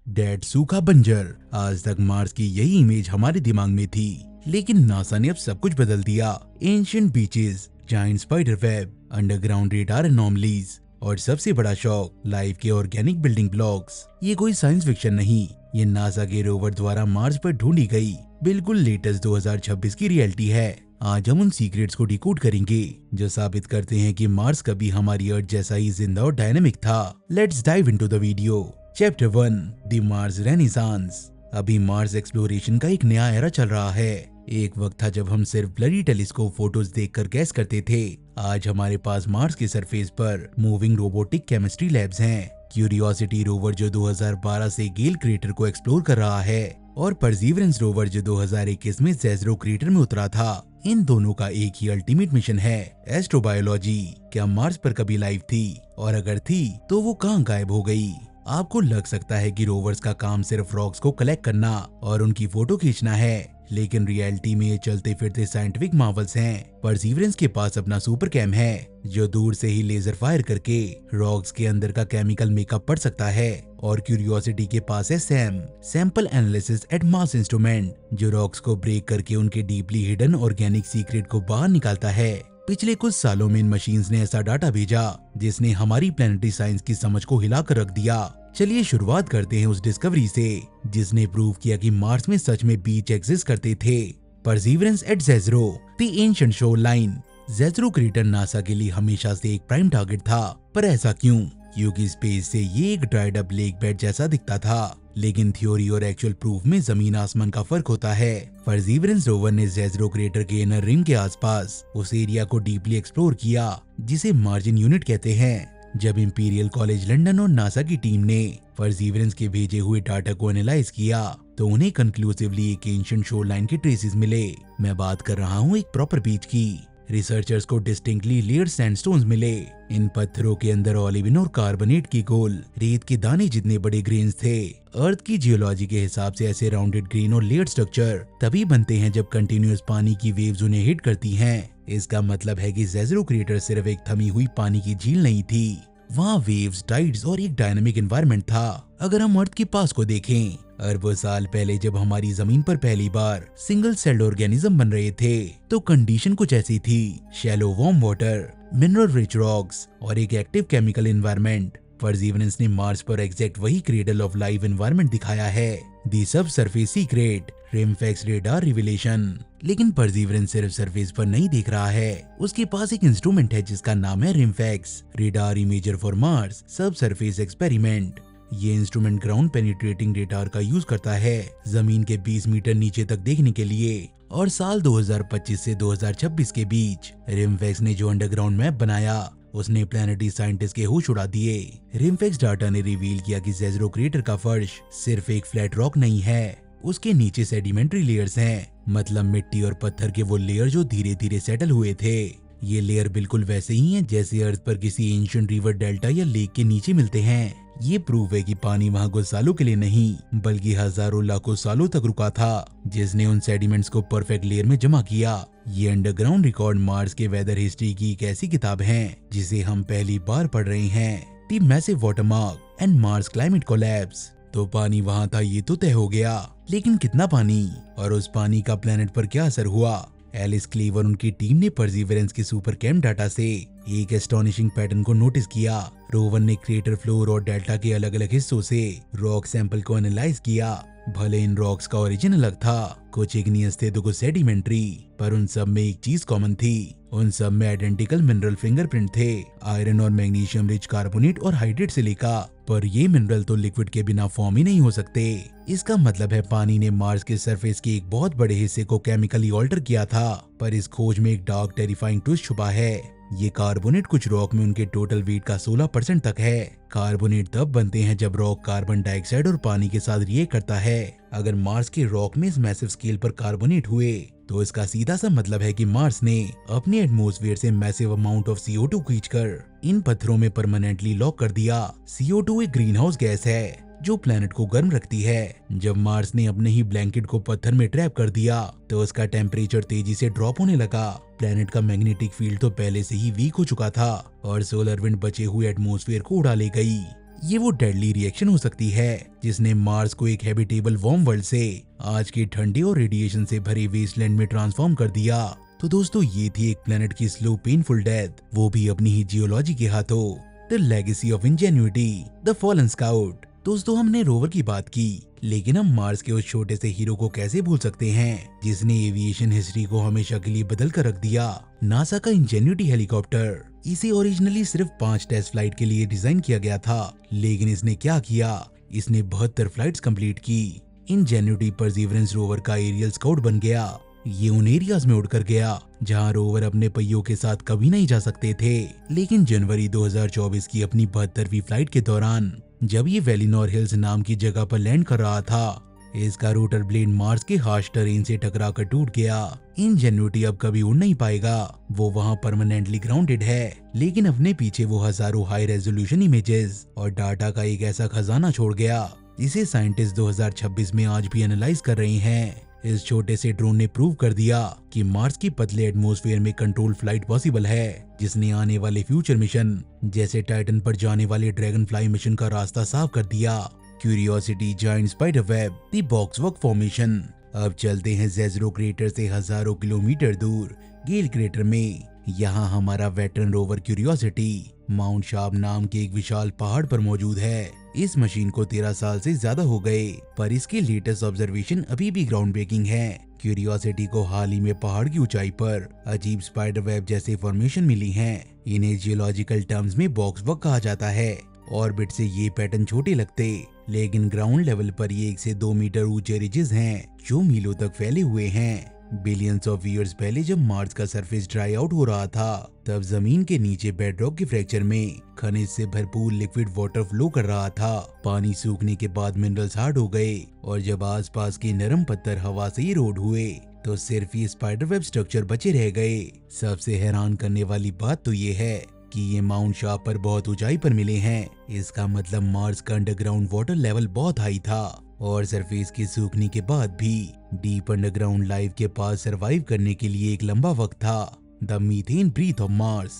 Dead सूखा बंजर। आज तक मार्स की यही इमेज हमारे दिमाग में थी, लेकिन नासा ने अब सब कुछ बदल दिया। Ancient beaches, giant spider web, underground radar anomalies और सबसे बड़ा शॉक, लाइफ के ऑर्गेनिक बिल्डिंग ब्लॉक्स। ये कोई साइंस फिक्शन नहीं, ये नासा के रोवर द्वारा मार्स पर ढूंढी गई बिल्कुल लेटेस्ट 2026 की रियलिटी है। आज हम उन सीक्रेट्स को डिकोड करेंगे जो साबित करते हैं कि मार्स कभी हमारी अर्थ जैसा ही जिंदा और डायनेमिक था। Let's dive into the video. Chapter 1, the Mars renaissance. अभी मार्स एक्सप्लोरेशन का एक नया एरा चल रहा है। एक वक्त था जब हम सिर्फ ब्लरी टेलीस्कोप फोटोज देखकर गैस करते थे। आज हमारे पास मार्स के सरफेस पर मूविंग रोबोटिक केमिस्ट्री लैब्स हैं। क्यूरियोसिटी रोवर जो 2012 से गेल क्रेटर को एक्सप्लोर कर रहा है, और परसीवरेंस रोवर जो 2021 में जेज़रो क्रेटर में उतरा था। इन दोनों का एक ही अल्टीमेट मिशन है, एस्ट्रोबायोलॉजी। क्या मार्स पर कभी लाइफ थी, और अगर थी तो वो कहाँ गायब हो गई? आपको लग सकता है कि रोवर्स का काम सिर्फ रॉक्स को कलेक्ट करना और उनकी फोटो खींचना है, लेकिन रियलिटी में ये चलते फिरते साइंटिफिक मार्वल्स हैं। परसीवरेंस के पास अपना सुपर कैम है जो दूर से ही लेजर फायर करके रॉक्स के अंदर का केमिकल मेकअप पढ़ सकता है, और क्यूरियोसिटी के पास है सैंपल एनालिसिस एट मास इंस्ट्रूमेंट, जो रॉक्स को ब्रेक करके उनके डीपली हिडन ऑर्गेनिक सीक्रेट को बाहर निकालता है। पिछले कुछ सालों में इन मशीन्स ने ऐसा डाटा भेजा जिसने हमारी प्लेनेटरी साइंस की समझ को हिलाकर रख दिया। चलिए शुरुआत करते हैं उस डिस्कवरी से जिसने प्रूव किया कि मार्स में सच में बीच एग्जिस्ट करते थे। Perseverance at Jezero, the ancient shore line. Jezero crater NASA के लिए हमेशा से एक प्राइम टारगेट था, पर ऐसा क्यों? क्योंकि स्पेस से ये एक ड्राइड अप लेक बेड जैसा दिखता था, लेकिन थ्योरी और एक्चुअल प्रूफ में जमीन आसमान का फर्क होता है। परसीवरेंस रोवर ने जेज़रो क्रेटर के इनर रिम के आसपास उस एरिया को डीपली एक्सप्लोर किया जिसे मार्जिन यूनिट कहते हैं। जब इंपीरियल कॉलेज लंदन और नासा की टीम ने परसीवरेंस के भेजे हुए डाटा को एनालाइज किया तो उन्हें कंक्लूसिवली एक एंशिएंट शोर लाइन के ट्रेसेस मिले। मैं बात कर रहा हूँ एक प्रॉपर बीच की। रिसर्चर्स को डिस्टिंक्टली लेयर्ड सैंडस्टोन्स मिले। इन पत्थरों के अंदर ओलिविन और कार्बोनेट की गोल रेत के दाने जितने बड़े ग्रेन्स थे। अर्थ की जियोलॉजी के हिसाब से ऐसे राउंडेड ग्रेन और लेयर्ड स्ट्रक्चर तभी बनते हैं जब कंटिन्यूअस पानी की वेव्स उन्हें हिट करती हैं। इसका मतलब है कि जेज़रो क्रेटर सिर्फ एक थमी हुई पानी की झील नहीं थी, वहाँ वेव्स, टाइड्स और एक डायनामिक एनवायरनमेंट था। अगर हम अर्थ के पास को देखें, अरबों साल पहले जब हमारी जमीन पर पहली बार सिंगल सेल्ड ऑर्गेनिज्म बन रहे थे तो कंडीशन कुछ ऐसी थी। Shallow warm water, mineral rich rocks और एक एक्टिव केमिकल एनवायरनमेंट। परसीवरेंस ने मार्स पर एग्जैक्ट वही क्रेडल ऑफ लाइफ एनवायरनमेंट दिखाया है, दी सब सरफेस सीक्रेट, रिमफैक्स रेडार रिविलेशन। लेकिन परसीवरेंस सिर्फ सरफेस पर नहीं देख रहा है, उसके पास एक इंस्ट्रूमेंट है जिसका नाम है रिमफैक्स, रेडार इमेजर फॉर मार्स सब सरफेस एक्सपेरिमेंट। ये इंस्ट्रूमेंट ग्राउंड पेनिट्रेटिंग रेडार का यूज करता है जमीन के 20 मीटर नीचे तक देखने के लिए। और साल 2025 से 2026 के बीच रिमफैक्स ने जो अंडरग्राउंड मैप बनाया उसने प्लैनेटरी साइंटिस्ट के होश उड़ा दिए। रिमफैक्स डाटा ने रिवील किया कि जेज़रो क्रेटर का फर्श सिर्फ एक फ्लैट रॉक नहीं है, उसके नीचे सेडिमेंट्री लेयर्स हैं, मतलब मिट्टी और पत्थर के वो लेयर जो धीरे धीरे सेटल हुए थे। ये लेयर बिल्कुल वैसे ही हैं जैसे अर्थ पर किसी एंशिएंट रिवर डेल्टा या लेक के नीचे मिलते हैं। ये प्रूव है कि पानी वहाँ कुछ सालों के लिए नहीं बल्कि हजारों लाखों सालों तक रुका था, जिसने उन सेडिमेंट्स को परफेक्ट लेयर में जमा किया। ये अंडरग्राउंड रिकॉर्ड मार्स के वेदर हिस्ट्री की एक ऐसी किताब है जिसे हम पहली बार पढ़ रहे हैं, the massive watermark and Mars climate collapse. तो पानी वहाँ था ये तो तय हो गया, लेकिन कितना पानी और उस पानी का प्लेनेट पर क्या असर हुआ? एलिस क्लीव और उनकी टीम ने परसीवरेंस के सुपर कैम डाटा से एक एस्टोनिशिंग पैटर्न को नोटिस किया। रोवर ने क्रेटर फ्लोर और डेल्टा के अलग अलग हिस्सों से रॉक सैंपल को एनालाइज किया। भले इन रॉक्स का ओरिजिन अलग था, कुछ इग्नियस थे तो कुछ सेडिमेंट्री, पर उन सब में एक चीज कॉमन थी, उन सब में आइडेंटिकल मिनरल फिंगरप्रिंट थे, आयरन और मैग्नीशियम रिच कार्बोनेट और हाइड्रेट सिलिका। पर ये मिनरल तो लिक्विड के बिना फॉर्म ही नहीं हो सकते। इसका मतलब है पानी ने मार्स के सरफेस के एक बहुत बड़े हिस्से को केमिकली ऑल्टर किया था। पर इस खोज में एक डार्क टेरिफाइंग ट्विस्ट छुपा है। ये कार्बोनेट कुछ रॉक में उनके टोटल वेट का 16% तक है। कार्बोनेट तब बनते हैं जब रॉक कार्बन डाइऑक्साइड और पानी के साथ रिएक्ट करता है। अगर मार्स के रॉक में इस मैसिव स्केल पर कार्बोनेट हुए तो इसका सीधा सा मतलब है कि मार्स ने अपने एटमॉस्फेयर से मैसिव अमाउंट ऑफ CO2 खींचकर इन पत्थरों में परमानेंटली लॉक कर दिया। CO2 एक ग्रीन हाउस गैस है जो प्लेनेट को गर्म रखती है। जब मार्स ने अपने ही ब्लैंकेट को पत्थर में ट्रैप कर दिया तो उसका टेम्परेचर तेजी से ड्रॉप होने लगा। प्लेनेट का मैग्नेटिक फील्ड तो पहले से ही वीक हो चुका था और सोलर विंड बचे हुए एटमॉस्फेयर को उड़ा ले गई। ये वो डेडली रिएक्शन हो सकती है जिसने मार्स को एक हैबिटेबल वार्म वर्ल्ड से आज के ठंडे और रेडिएशन से भरे वेस्टलैंड में ट्रांसफॉर्म कर दिया। तो दोस्तों, ये थी एक प्लेनेट की स्लो पेनफुल डेथ, वो भी अपनी ही जियोलॉजी के हाथों। The legacy of ingenuity, the fallen scout. दोस्तों, हमने रोवर की बात की, लेकिन हम मार्स के उस छोटे से हीरो को कैसे भूल सकते हैं जिसने एविएशन हिस्ट्री को हमेशा के लिए बदल कर रख दिया। नासा का इंजेन्युइटी हेलीकॉप्टर। इसे ओरिजिनली सिर्फ 5 टेस्ट फ्लाइट के लिए डिजाइन किया गया था, लेकिन इसने क्या किया, इसने 72 फ्लाइट्स कंप्लीट की। इंजेन्युइटी परसीवरेंस रोवर का एरियल स्काउट बन गया। ये उन एरियाज में उड़कर गया जहां रोवर अपने पहियों के साथ कभी नहीं जा सकते थे। लेकिन जनवरी 2024 की अपनी 72वीं फ्लाइट के दौरान जब ये वेलिनोर हिल्स नाम की जगह पर लैंड कर रहा था, इसका रोटर ब्लेड मार्स के हार्श टेरेन से टकराकर टूट गया। इंजेन्युइटी अब कभी उड़ नहीं पाएगा, वो वहाँ परमानेंटली ग्राउंडेड है, लेकिन अपने पीछे वो हजारों हाई रेजोल्यूशन इमेजेस और डाटा का एक ऐसा खजाना छोड़ गया जिसे साइंटिस्ट 2026 में आज भी एनालाइज कर रहे हैं। इस छोटे से ड्रोन ने प्रूव कर दिया कि मार्स की पतले एटमॉस्फेयर में कंट्रोल फ्लाइट पॉसिबल है, जिसने आने वाले फ्यूचर मिशन जैसे टाइटन पर जाने वाले ड्रैगन फ्लाई मिशन का रास्ता साफ कर दिया। Curiosity, giant spider web, the boxwork formation. अब चलते हैं जेज़रो क्रेटर से हजारों किलोमीटर दूर गेल क्रेटर में। यहाँ हमारा veteran rover curiosity mount sharp नाम के एक विशाल पहाड़ पर मौजूद है। इस मशीन को 13 साल से ज्यादा हो गए, पर इसकी लेटेस्ट ऑब्जर्वेशन अभी भी ग्राउंड ब्रेकिंग है। क्यूरियोसिटी को हाल ही में पहाड़ की ऊंचाई पर अजीब स्पाइडर वेब जैसे फॉर्मेशन मिली हैं। इन्हें जियोलॉजिकल टर्म्स में बॉक्सवर्क कहा जाता है। ऑर्बिट से ये पैटर्न छोटे लगते, लेकिन ग्राउंड लेवल पर ये 1 से 2 मीटर ऊंचे रिजेस हैं जो मीलों तक फैले हुए हैं। बिलियंस ऑफ ईयर्स पहले जब मार्स का सरफेस ड्राई आउट हो रहा था, तब जमीन के नीचे बेडरॉक के फ्रैक्चर में खनिज से भरपूर लिक्विड वाटर फ्लो कर रहा था। पानी सूखने के बाद मिनरल्स हार्ड हो गए, और जब आसपास के नरम पत्थर हवा से इरोड हुए तो सिर्फ ये स्पाइडर वेब स्ट्रक्चर बचे रह गए। सबसे हैरान करने वाली बात तो ये है कि ये माउंट शार्प पर बहुत ऊंचाई पर मिले हैं। इसका मतलब मार्स का अंडरग्राउंड वाटर लेवल बहुत हाई था, और सरफेस के सूखने के बाद भी डीप अंडरग्राउंड लाइफ के पास सरवाइव करने के लिए एक लंबा वक्त था। The methane breath of Mars.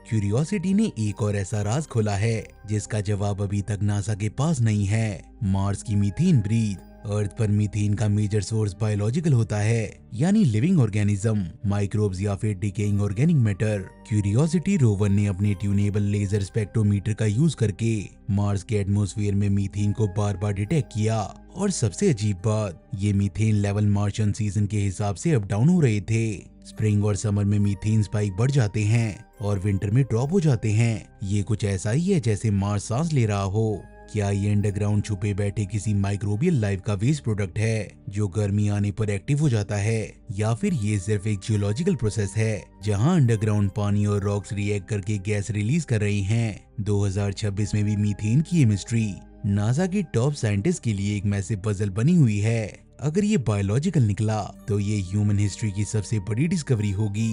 Curiosity ने एक और ऐसा राज खोला है जिसका जवाब अभी तक नासा के पास नहीं है। मार्स की मीथेन ब्रीथ। अर्थ पर मीथेन का मेजर सोर्स बायोलॉजिकल होता है, यानी लिविंग ऑर्गेनिज्म, माइक्रोब्स या फिर decaying organic matter. Curiosity rover ने अपने ट्यूनेबल लेजर स्पेक्ट्रोमीटर का यूज करके मार्स के एटमॉस्फेयर में मीथेन को बार बार डिटेक्ट किया। और सबसे अजीब बात, ये मीथेन लेवल मार्शियन सीजन के हिसाब से अप डाउन हो रहे थे। स्प्रिंग और समर में मीथेन स्पाइक बढ़ जाते हैं और विंटर में ड्रॉप हो जाते हैं। ये कुछ ऐसा ही है जैसे मार्स सांस ले रहा हो। क्या ये अंडरग्राउंड छुपे बैठे किसी माइक्रोबियल लाइफ का वेस्ट प्रोडक्ट है जो गर्मी आने पर एक्टिव हो जाता है, या फिर ये सिर्फ एक जियोलॉजिकल प्रोसेस है जहां अंडरग्राउंड पानी और रॉक्स रिएक्ट करके गैस रिलीज कर रही हैं। 2026 में भी मीथेन की मिस्ट्री नासा की टॉप साइंटिस्ट के लिए एक मैसिव पजल बनी हुई है। अगर ये बायोलॉजिकल निकला तो ये ह्यूमन हिस्ट्री की सबसे बड़ी डिस्कवरी होगी।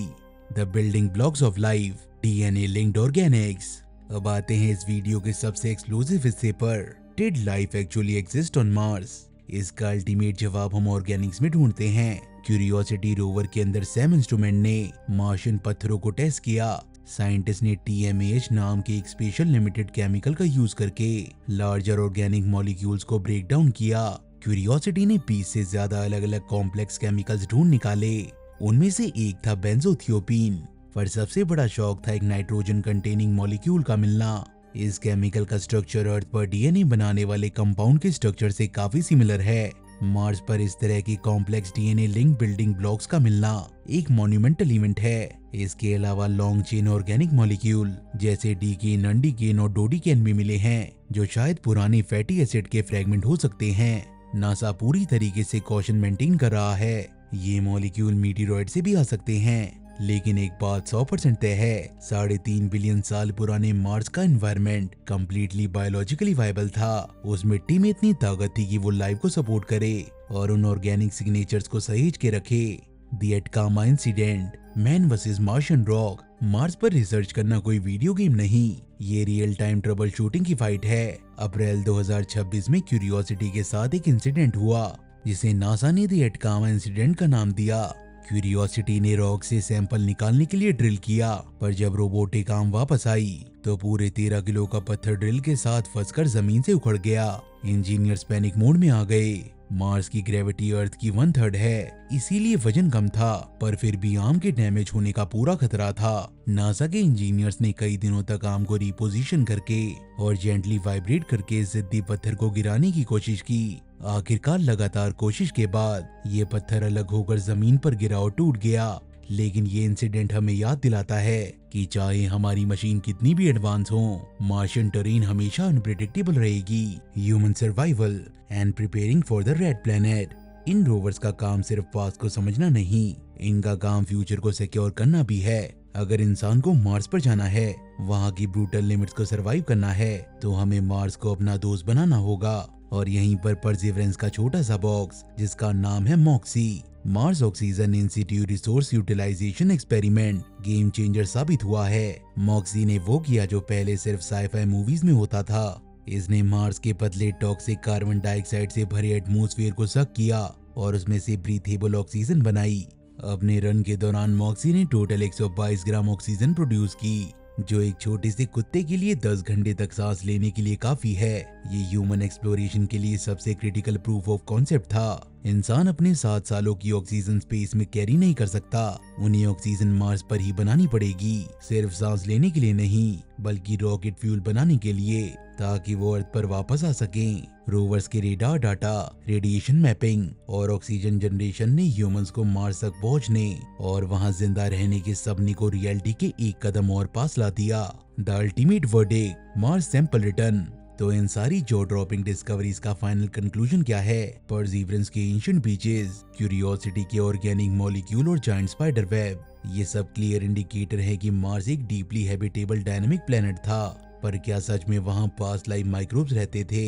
The building blocks of life, DNA linked Organics. अब आते हैं इस वीडियो के सबसे एक्सक्लूसिव हिस्से पर। Did life actually exist on Mars? इसका अल्टीमेट जवाब हम ऑर्गेनिक्स में ढूंढते हैं। क्यूरियोसिटी रोवर के अंदर सैम इंस्ट्रूमेंट ने मार्शियन पत्थरों को टेस्ट किया। साइंटिस्ट ने TMAH नाम के एक स्पेशल लिमिटेड केमिकल का यूज करके लार्जर ऑर्गेनिक मॉलिक्यूल्स को ब्रेक डाउन किया। क्यूरियोसिटी ने 20 से ज्यादा अलग अलग कॉम्प्लेक्स केमिकल्स ढूंढ निकाले। उनमें से एक था बेंजोथियोपीन, पर सबसे बड़ा शौक था एक नाइट्रोजन कंटेनिंग मॉलिक्यूल का मिलना। इस केमिकल का स्ट्रक्चर अर्थ पर DNA बनाने वाले कंपाउंड के स्ट्रक्चर से काफी सिमिलर है। मार्स पर इस तरह की complex DNA link building blocks का मिलना एक मॉन्यूमेंटल इवेंट है। इसके अलावा लॉन्ग चेन ऑर्गेनिक मॉलिक्यूल जैसे डीकेन, अनडीकेन और डोडीकेन भी मिले हैं, जो शायद पुराने फैटी एसिड के फ्रेगमेंट हो सकते हैं। नासा पूरी तरीके से कॉशन मेंटेन कर रहा है। ये मॉलिक्यूल मीटिरॉइड से भी आ सकते हैं, लेकिन एक बात 100% तय है, 3.5 बिलियन साल पुराने मार्स का एनवायरनमेंट कंप्लीटली बायोलॉजिकली वायबल था। उस मिट्टी में इतनी ताकत थी कि वो लाइफ को सपोर्ट करे और उन ऑर्गेनिक सिग्नेचर्स को सहेज के रखे। The Atacama incident, man versus Martian rock. Mars पर रिसर्च करना कोई वीडियो गेम नहीं, ये रियल टाइम ट्रबल शूटिंग की फाइट है। अप्रैल 2026 में क्यूरियोसिटी के साथ एक इंसिडेंट हुआ जिसे नासा ने द एटकामा इंसिडेंट का नाम दिया। क्यूरियोसिटी ने रॉक से सैंपल निकालने के लिए ड्रिल किया, पर जब रोबोटिक आर्म वापस आई तो पूरे 13 किलो का पत्थर ड्रिल के साथ फंसकर जमीन से उखड़ गया। इंजीनियर्स पैनिक मोड में आ गए। मार्स की ग्रेविटी अर्थ की 1/3 है, इसीलिए वजन कम था, पर फिर भी आर्म के डैमेज होने का पूरा खतरा था। नासा के इंजीनियर्स ने कई दिनों तक आर्म को रिपोजिशन करके और जेंटली वाइब्रेट करके जिद्दी पत्थर को गिराने की कोशिश की। आखिरकार लगातार कोशिश के बाद ये पत्थर अलग होकर जमीन पर गिरा और टूट गया। लेकिन ये इंसिडेंट हमें याद दिलाता है कि चाहे हमारी मशीन कितनी भी एडवांस हो, मार्शियन टेरेन हमेशा अनप्रेडिक्टेबल रहेगी। Human survival and preparing for the red planet. इन रोवर्स का काम सिर्फ पास्ट को समझना नहीं, इनका काम फ्यूचर को सिक्योर करना भी है। अगर इंसान को मार्स पर जाना है, वहाँ की ब्रूटल लिमिट्स को सरवाइव करना है, तो हमें मार्स को अपना दोस्त बनाना होगा। और यहीं पर परसिवरेंस का छोटा सा बॉक्स, जिसका नाम है MOXIE, Mars oxygen institute resource utilisation experiment, game changer साबित हुआ है। मॉक्सी ने वो किया जो पहले सिर्फ साईफाई मूवीज में होता था। इसने मार्स के पतले टॉक्सिक कार्बन डाइऑक्साइड से भरे एटमॉस्फेयर को सक किया और उसमें से ब्रीथेबल ऑक्सीजन बनाई। अपने रन के दौरान मॉक्सी ने टोटल 122 ग्राम ऑक्सीजन प्रोड्यूस की, जो एक छोटे से कुत्ते के लिए 10 घंटे तक सांस लेने के लिए काफी है। ये ह्यूमन एक्सप्लोरेशन के लिए सबसे क्रिटिकल प्रूफ ऑफ कॉन्सेप्ट था। इंसान अपने 7 सालों की ऑक्सीजन स्पेस में कैरी नहीं कर सकता, उन्हें ऑक्सीजन मार्स पर ही बनानी पड़ेगी, सिर्फ सांस लेने के लिए नहीं, बल्कि रॉकेट फ्यूल बनाने के लिए, ताकि वो अर्थ पर वापस आ सकें। रोवर्स के रेडार डाटा, रेडिएशन मैपिंग और ऑक्सीजन जनरेशन ने ह्यूमंस को मार्स तक पहुंचने और वहां जिंदा रहने के सपने को रियलिटी के एक कदम और पास ला दिया। The ultimate verdict, Mars sample return. तो इन सारी जॉ ड्रॉपिंग डिस्कवरीज का फाइनल कंक्लूजन क्या है? परसिवरेंस के एंशिएंट बीचेस, क्यूरियोसिटी के ऑर्गेनिक मॉलिक्यूल और जायंट स्पाइडर वेब, ये सब क्लियर इंडिकेटर है कि मार्स एक डीपली हैबिटेबल डायनामिक प्लेनेट था। पर क्या सच में वहां पास्ट लाइफ माइक्रोब्स रहते थे?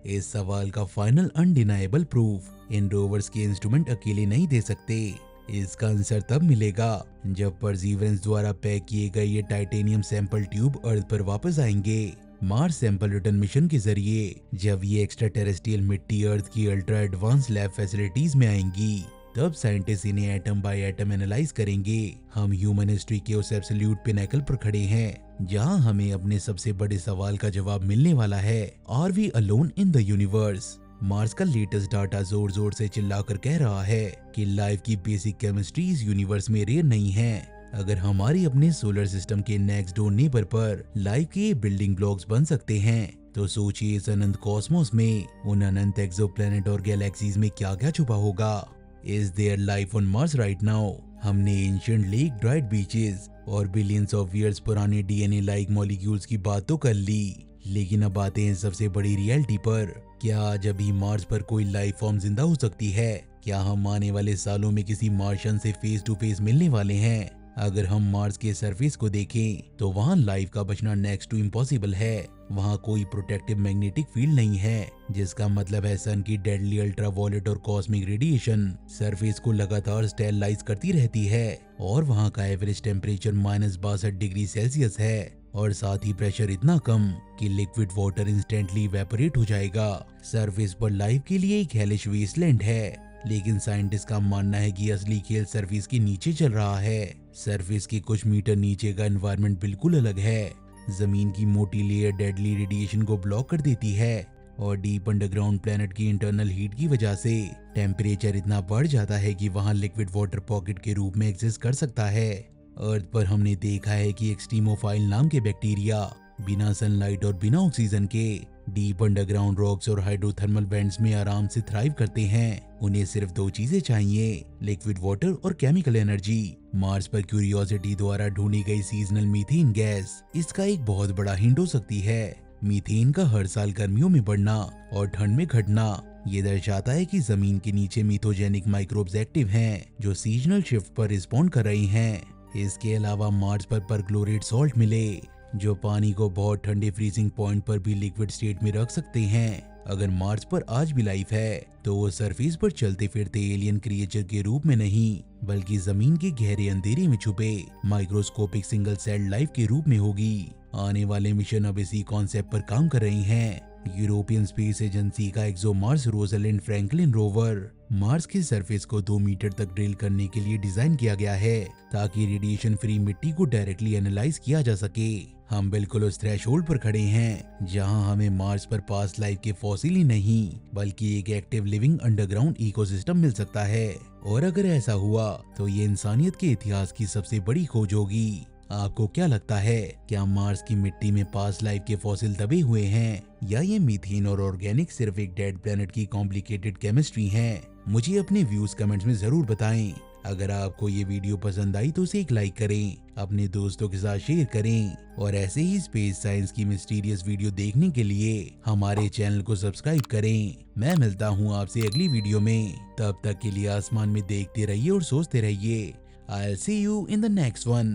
इस सवाल का final undeniable proof in rovers के इंस्ट्रूमेंट अकेले नहीं दे सकते। इसका आंसर तब मिलेगा जब परसिवरेंस द्वारा पैक किए गए ये टाइटेनियम सैंपल ट्यूब अर्थ पर वापस आएंगे। मार्स सैंपल रिटर्न मिशन के जरिए जब ये एक्स्ट्रा टेरेस्ट्रियल मिट्टी अर्थ की अल्ट्रा एडवांस लैब फैसिलिटीज में आएंगी, तब साइंटिस्ट इन्हें एटम बाय एटम एनालाइज करेंगे। हम ह्यूमन हिस्ट्री के उस एब्सोल्यूट पिनैकल पर खड़े हैं जहां हमें अपने सबसे बड़े सवाल का जवाब मिलने वाला है, are we alone in the universe? Mars का लेटेस्ट डाटा जोर जोर से चिल्लाकर कह रहा है कि लाइफ की बेसिक केमिस्ट्री इस यूनिवर्स में रेयर नहीं है। अगर हमारे अपने सोलर सिस्टम के नेक्स्ट डोर नेबर पर लाइफ के बिल्डिंग ब्लॉक्स बन सकते हैं, तो सोचिए इस अनंत कॉस्मोस में, उन अनंत एक्सोप्लैनेट और गैलेक्सीज में क्या क्या छुपा होगा। Is their life on Mars right now? हमने एंशिएंट लेक, ड्राइड बीचेस और बिलियंस ऑफ ईयर्स पुराने डीएनए लाइक मॉलिक्यूल्स की बात तो कर ली, लेकिन अब आते हैं सबसे बड़ी रियलिटी पर। क्या आज अभी मार्स पर कोई लाइफ फॉर्म जिंदा हो सकती है? क्या हम आने वाले सालों में किसी मार्शियन से फेस टू फेस मिलने वाले हैं? अगर हम मार्स के सरफेस को देखें तो वहाँ लाइफ का बचना नेक्स्ट टू इम्पॉसिबल है। वहाँ कोई प्रोटेक्टिव मैग्नेटिक फील्ड नहीं है, जिसका मतलब है सन की डेडली अल्ट्रावायलेट और कॉस्मिक रेडिएशन सरफेस को लगातार स्टेरलाइज करती रहती है। और वहाँ का एवरेज टेम्परेचर -62 डिग्री सेल्सियस है, और साथ ही प्रेशर इतना कम कि लिक्विड वाटर इंस्टेंटली इवेपोरेट हो जाएगा। सरफेस पर लाइफ के लिए एक हेलिश वेस्टलैंड है, लेकिन साइंटिस्ट का मानना है कि असली खेल सरफेस के नीचे चल रहा है। सरफेस के कुछ मीटर नीचे का एनवायरनमेंट बिल्कुल अलग है। जमीन की मोटी लेयर डेडली रेडिएशन को ब्लॉक कर देती है, और डीप अंडरग्राउंड प्लेनेट की इंटरनल हीट की वजह से टेम्परेचर इतना बढ़ जाता है कि वहाँ लिक्विड वाटर पॉकेट के रूप में एग्जिस्ट कर सकता है। अर्थ पर हमने देखा है कि एक्सट्रीमोफाइल नाम के बैक्टीरिया बिना सनलाइट और बिना ऑक्सीजन के डीप अंडरग्राउंड रॉक्स और हाइड्रोथर्मल वेंट्स में आराम से थ्राइव करते हैं। उन्हें सिर्फ 2 चीजें चाहिए, लिक्विड वाटर और केमिकल एनर्जी। मार्स पर क्यूरियोसिटी द्वारा ढूंढी गई सीजनल मीथेन गैस इसका एक बहुत बड़ा हिंट हो सकती है। मीथेन का हर साल गर्मियों में बढ़ना और ठंड में घटना ये दर्शाता है कि जमीन के नीचे मिथोजेनिक माइक्रोब्स एक्टिव हैं, जो सीजनल शिफ्ट पर रिस्पॉन्ड कर रही हैं। इसके अलावा मार्स पर परक्लोरेट सॉल्ट मिले, जो पानी को बहुत ठंडे फ्रीजिंग पॉइंट पर भी लिक्विड स्टेट में रख सकते हैं। अगर मार्स पर आज भी लाइफ है, तो वो सरफेस पर चलते फिरते एलियन क्रिएचर के रूप में नहीं, बल्कि जमीन के गहरे अंधेरे में छुपे माइक्रोस्कोपिक सिंगल सेल लाइफ के रूप में होगी। आने वाले मिशन अब इसी कॉन्सेप्ट पर काम कर रही हैं। यूरोपियन स्पेस एजेंसी का ExoMars Rosalind Franklin rover Mars के सरफेस को 2 मीटर तक ड्रिल करने के लिए डिजाइन किया गया है ताकि रेडिएशन फ्री मिट्टी को डायरेक्टली एनालाइज किया जा सके। हम बिल्कुल उस थ्रेशोल्ड पर खड़े हैं जहां हमें मार्स पर पास्ट लाइफ के फॉसिल ही नहीं बल्कि एक एक्टिव लिविंग अंडरग्राउंड इकोसिस्टम मिल सकता है। और अगर ऐसा हुआ तो ये इंसानियत के इतिहास की सबसे बड़ी खोज होगी। आपको क्या लगता है, क्या मार्स की मिट्टी में पास्ट लाइफ के फॉसिल दबे हुए हैं या ये मीथेन और ऑर्गेनिक सिर्फ एक डेड प्लेनेट की कॉम्प्लिकेटेड केमिस्ट्री है? मुझे अपने व्यूज कमेंट्स में जरूर बताएं। अगर आपको ये वीडियो पसंद आई तो उसे एक लाइक करें, अपने दोस्तों के साथ शेयर करें और ऐसे ही स्पेस साइंस की मिस्टीरियस वीडियो देखने के लिए हमारे चैनल को सब्सक्राइब करें। मैं मिलता हूँ आपसे अगली वीडियो में, तब तक के लिए आसमान में देखते रहिए और सोचते रहिए। I'll see you in the next one.